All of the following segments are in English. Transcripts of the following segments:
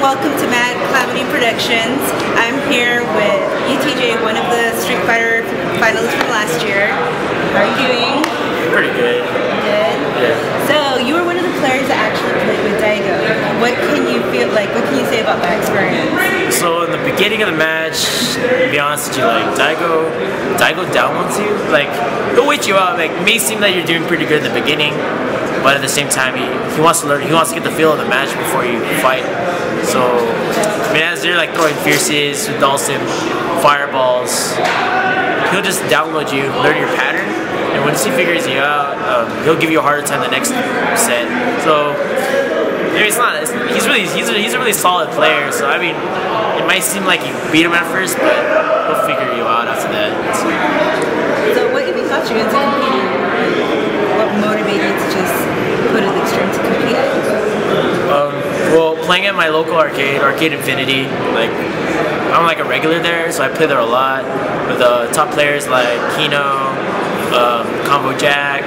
welcome to Calamity Productions. I'm here with UTJ, one of the Street Fighter finalists from last year. How are you doing? Pretty good. Good? Yeah. So, you were one of the players that actually played with Daigo. What can you say about that experience? So, in the beginning of the match, to be honest with you, like, Daigo downloads you. Like, he'll wait you out. Like, it may seem that you're doing pretty good in the beginning, but at the same time, he wants to learn. He wants to get the feel of the match before you fight. So, I mean, as they're like throwing fierces, Dawson, fireballs, he'll just download you, learn your pattern, and once he figures you out, he'll give you a harder time the next set. So, I mean, he's a really solid player. So, I mean, it might seem like you beat him at first, but he'll figure you out after that. So, what even got you into competing? What motivated you to just put an extreme to compete? Well, playing at my local Arcade Infinity, like, I'm like a regular there, so I play there a lot with top players like Kino, Combo Jack,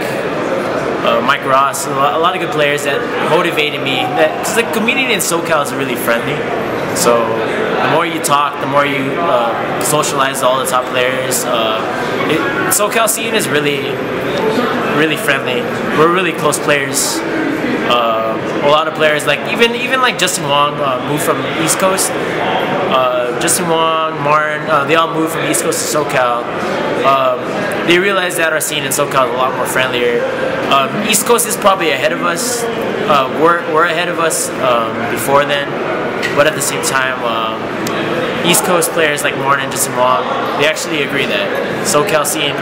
Mike Ross, a lot of good players that motivated me. Because the community in SoCal is really friendly, so the more you talk, the more you socialize all the top players. SoCal scene is really friendly. We're really close players. A lot of players, like even like Justin Wong moved from East Coast. Justin Wong, Martin, they all moved from East Coast to SoCal. They realized that our scene in SoCal is a lot more friendlier. East Coast is probably ahead of us. We're ahead of us before then, but at the same time, East Coast players like Martin and Justin Wong, they actually agree that SoCal scene,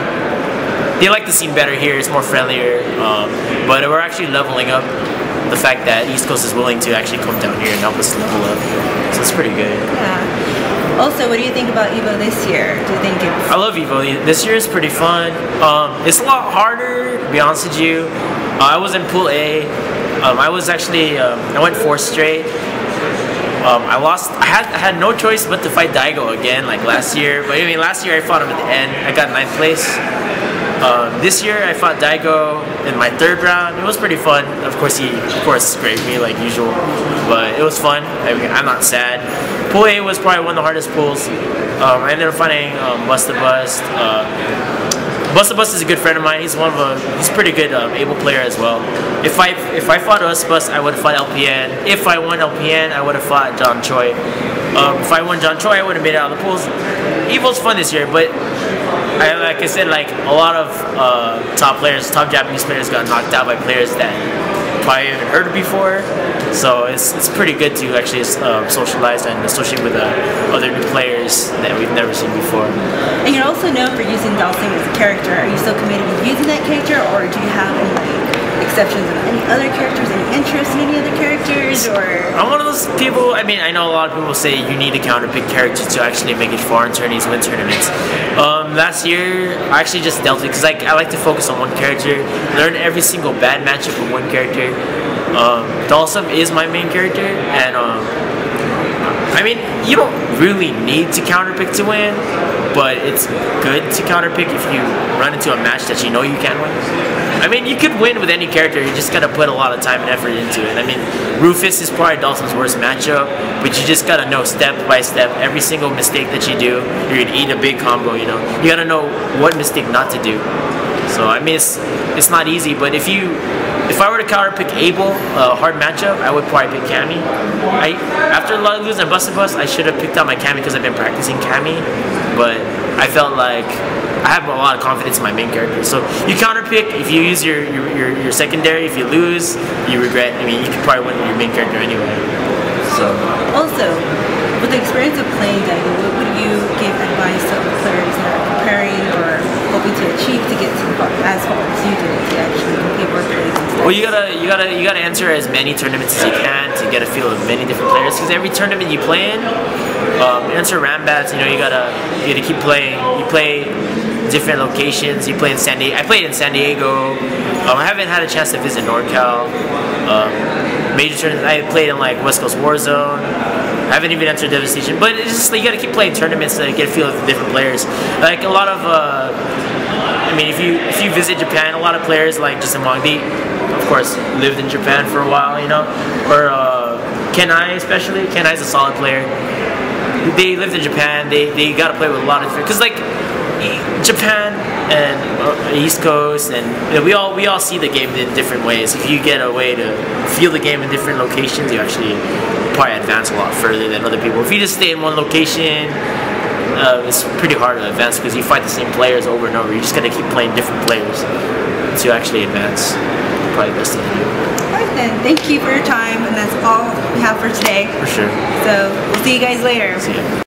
they like the scene better here. It's more friendlier, but we're actually leveling up. The fact that East Coast is willing to actually come down here and help us level up, so it's pretty good. Yeah. Also, what do you think about EVO this year? Do you think it's... I love EVO. This year is pretty fun. It's a lot harder, to be honest with you. I was in Pool A. I was actually I went 4 straight. I lost. I had no choice but to fight Daigo again, like last year. But I mean, last year I fought him at the end. I got 9th place. This year I fought Daigo in my 3rd round. It was pretty fun. Of course he scraped me like usual, but it was fun. I mean, I'm not sad. Pool A was probably one of the hardest pools. I ended up fighting Busta Bust. Busta Bust is a good friend of mine. He's he's a pretty good able player as well. If I fought Busta Bust, I would have fought LPN. If I won LPN, I would have fought John Choi. If I won John Choi, I would have made it out of the pools. EVO's fun this year, but like I said, like a lot of top Japanese players got knocked out by players that probably haven't heard of before. So it's pretty good to actually socialize and associate with other new players that we've never seen before. And you're also known for using Dawson as a character. Are you still committed to using that character, or do you have any exceptions of any other characters, any interest in any other characters, or? I'm one of those people. I mean, I know a lot of people say you need to counterpick characters to actually make it far in tourneys, win tournaments. Last year, I actually just dealt with it because I like to focus on one character, learn every single bad matchup with one character. Dawson is my main character, and I mean, you don't really need to counterpick to win, but it's good to counterpick if you run into a match that you know you can win. I mean, you could win with any character, you just gotta put a lot of time and effort into it. I mean, Rufus is probably Dawson's worst matchup, but you just gotta know step by step, every single mistake that you do, you're gonna eat a big combo, you know? You gotta know what mistake not to do. So, I mean, it's not easy, but if I were to counterpick Abel, a hard matchup, I would probably pick Cammy. After losing Busta Bust, I should have picked out my Cammy because I've been practicing Cammy, but I felt like I have a lot of confidence in my main character. So you counterpick, if you use your secondary, if you lose, you regret. I mean, you could probably win with your main character anyway. So. Also, with the experience of playing Daigo, what would you give advice to other players that are preparing or hoping to achieve to get to as far as you did to actually compete or play? Well, you gotta enter as many tournaments as you can to get a feel of many different players. Because every tournament you play in, enter Rambats. You know, you gotta keep playing. You play different locations. You play in San Diego. I played in San Diego. I haven't had a chance to visit NorCal. Major tournaments. I played in like West Coast Warzone. I haven't even entered Devastation. But it's just like, you gotta keep playing tournaments to get a feel of the different players. Like a lot of. I mean, if you visit Japan, a lot of players like Justin Wong, they of course lived in Japan for a while, you know, or Kenai especially. Kenai's a solid player. They lived in Japan. They got to play with a lot of different, because like Japan and East Coast, and we all see the game in different ways. If you get a way to feel the game in different locations, you actually probably advance a lot further than other people. If you just stay in one location, it's pretty hard to advance because you fight the same players over and over. You're just gonna keep playing different players to actually advance. Probably the best thing to do. Alright then, thank you for your time, and that's all we have for today. For sure. So we'll see you guys later. See ya.